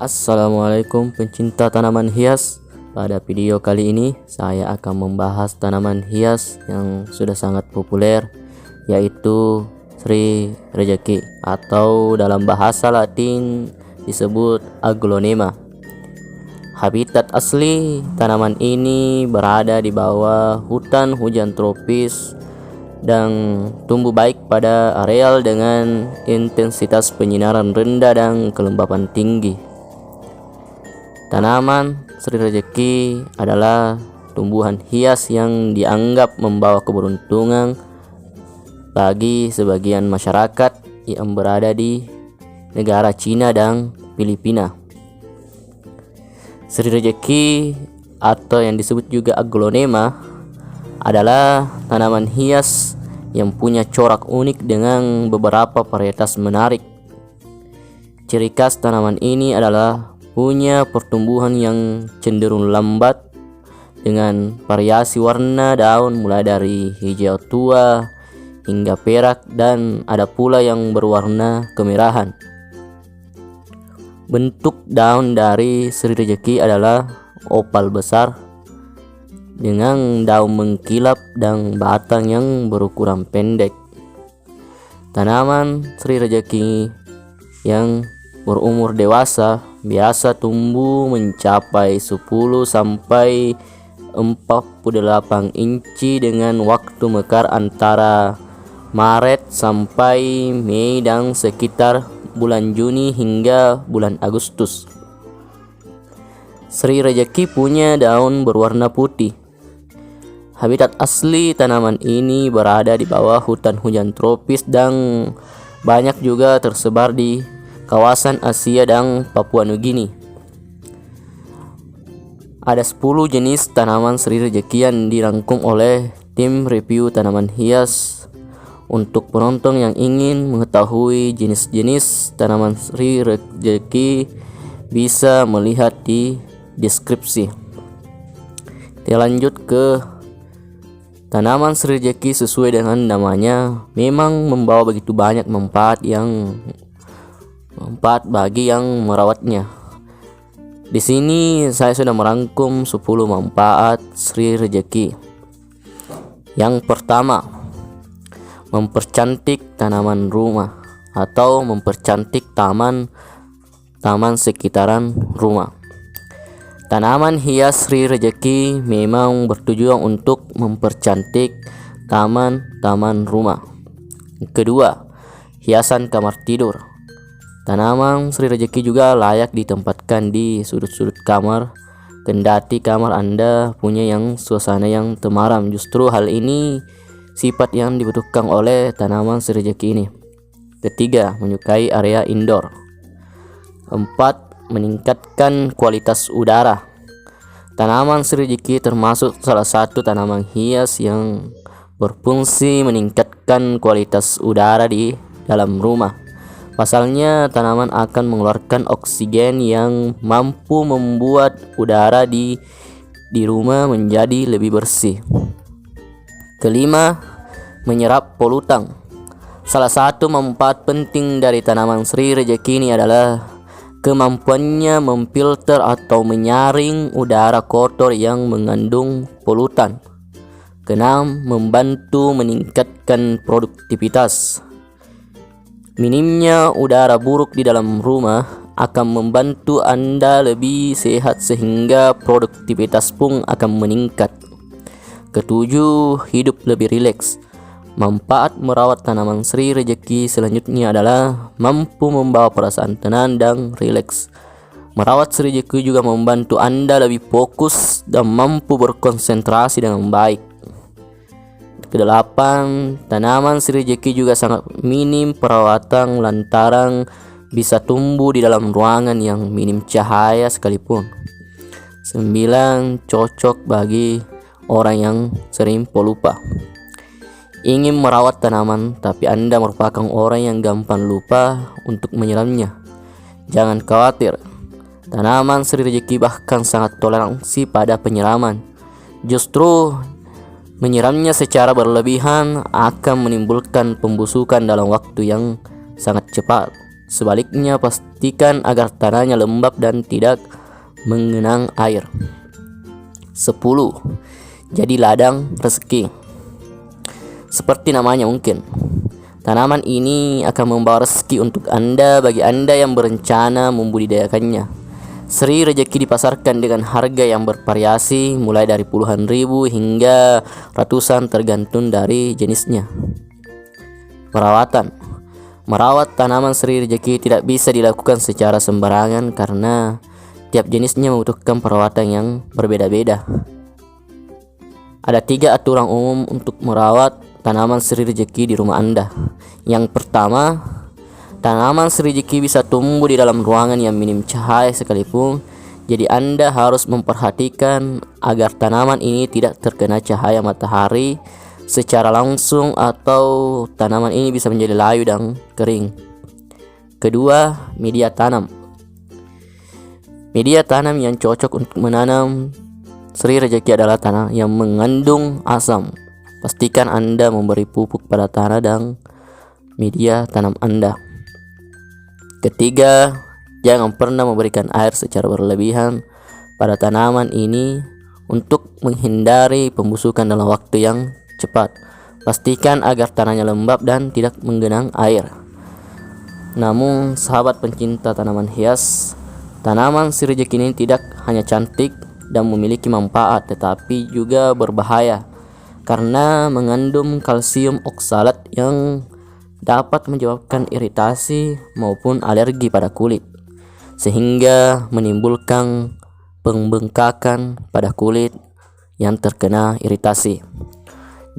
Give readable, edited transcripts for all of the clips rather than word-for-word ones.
Assalamualaikum pencinta tanaman hias. Pada video kali ini saya akan membahas tanaman hias yang sudah sangat populer, yaitu Sri Rejeki atau dalam bahasa Latin disebut Aglonema. Habitat asli tanaman ini berada di bawah hutan hujan tropis dan tumbuh baik pada areal dengan intensitas penyinaran rendah dan kelembapan tinggi. Tanaman Sri Rejeki adalah tumbuhan hias yang dianggap membawa keberuntungan bagi sebagian masyarakat yang berada di negara Cina dan Filipina. Sri Rejeki atau yang disebut juga Aglonema adalah tanaman hias yang punya corak unik dengan beberapa varietas menarik. Ciri khas tanaman ini adalah punya pertumbuhan yang cenderung lambat dengan variasi warna daun mulai dari hijau tua hingga perak, dan ada pula yang berwarna kemerahan. Bentuk daun dari Sri Rejeki adalah opal besar dengan daun mengkilap dan batang yang berukuran pendek. Tanaman Sri Rejeki yang berumur dewasa biasa tumbuh mencapai 10 sampai 48 inci dengan waktu mekar antara Maret sampai Mei dan sekitar bulan Juni hingga bulan Agustus. Sri Rejeki punya daun berwarna putih. Habitat asli tanaman ini berada di bawah hutan hujan tropis dan banyak juga tersebar di kawasan Asia dan Papua Nugini. Ada 10 jenis tanaman Sri Rejeki yang dirangkum oleh tim review tanaman hias. Untuk penonton yang ingin mengetahui jenis-jenis tanaman Sri Rejeki bisa melihat di deskripsi. Kita lanjut ke tanaman Sri Rejeki. Sesuai dengan namanya, memang membawa begitu banyak manfaat bagi yang merawatnya. Di sini saya sudah merangkum 10 manfaat Sri Rejeki. Yang pertama, mempercantik tanaman rumah atau mempercantik taman sekitaran rumah. Tanaman hias Sri Rejeki memang bertujuan untuk mempercantik taman rumah. Kedua, hiasan kamar tidur. Tanaman Sri Rejeki juga layak ditempatkan di sudut-sudut kamar. Kendati kamar Anda punya yang suasana yang temaram, justru hal ini sifat yang dibutuhkan oleh tanaman Sri Rejeki ini. Ketiga, menyukai area indoor. Empat, meningkatkan kualitas udara. Tanaman Sri Rejeki termasuk salah satu tanaman hias yang berfungsi meningkatkan kualitas udara di dalam rumah. Pasalnya, tanaman akan mengeluarkan oksigen yang mampu membuat udara di rumah menjadi lebih bersih. Kelima, menyerap polutan. Salah satu manfaat penting dari tanaman Sri Rejeki ini adalah kemampuannya memfilter atau menyaring udara kotor yang mengandung polutan. Keenam, membantu meningkatkan produktivitas. Minimnya udara buruk di dalam rumah akan membantu Anda lebih sehat sehingga produktivitas pun akan meningkat. Ketujuh, hidup lebih rileks. Manfaat merawat tanaman Sri Rejeki selanjutnya adalah mampu membawa perasaan tenang dan rileks. Merawat Sri Rejeki juga membantu Anda lebih fokus dan mampu berkonsentrasi dengan baik. Kedelapan, tanaman Sri Rejeki juga sangat minim perawatan lantaran bisa tumbuh di dalam ruangan yang minim cahaya sekalipun. 9, cocok bagi orang yang sering pelupa. Ingin merawat tanaman tapi Anda merupakan orang yang gampang lupa untuk menyiramnya? Jangan khawatir. Tanaman Sri Rejeki bahkan sangat toleransi pada penyiraman. Justru menyiramnya secara berlebihan akan menimbulkan pembusukan dalam waktu yang sangat cepat. Sebaliknya, pastikan agar tanahnya lembab dan tidak mengenang air. 10. Jadi ladang rezeki. Seperti namanya mungkin, tanaman ini akan membawa rezeki untuk Anda bagi Anda yang berencana membudidayakannya. Sri Rejeki dipasarkan dengan harga yang bervariasi mulai dari puluhan ribu hingga ratusan tergantung dari jenisnya. Perawatan. Merawat tanaman Sri Rejeki tidak bisa dilakukan secara sembarangan karena tiap jenisnya membutuhkan perawatan yang berbeda-beda. Ada 3 aturan umum untuk merawat tanaman Sri Rejeki di rumah Anda. Yang pertama, tanaman Sri Rejeki bisa tumbuh di dalam ruangan yang minim cahaya sekalipun, jadi Anda harus memperhatikan agar tanaman ini tidak terkena cahaya matahari secara langsung atau tanaman ini bisa menjadi layu dan kering. Kedua, media tanam. Media tanam yang cocok untuk menanam Sri Rejeki adalah tanah yang mengandung asam. Pastikan Anda memberi pupuk pada tanah dan media tanam Anda. Ketiga, jangan pernah memberikan air secara berlebihan pada tanaman ini untuk menghindari pembusukan dalam waktu yang cepat. Pastikan agar tanahnya lembab dan tidak menggenang air. Namun, sahabat pencinta tanaman hias, tanaman Sri Rejeki ini tidak hanya cantik dan memiliki manfaat, tetapi juga berbahaya karena mengandung kalsium oksalat yang dapat menyebabkan iritasi maupun alergi pada kulit, sehingga menimbulkan pembengkakan pada kulit yang terkena iritasi.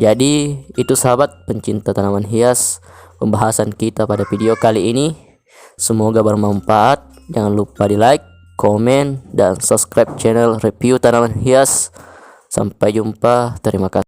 Jadi itu sahabat pencinta tanaman hias, pembahasan kita pada video kali ini. Semoga bermanfaat. Jangan lupa di like, komen, dan subscribe channel review tanaman hias. Sampai jumpa, terima kasih.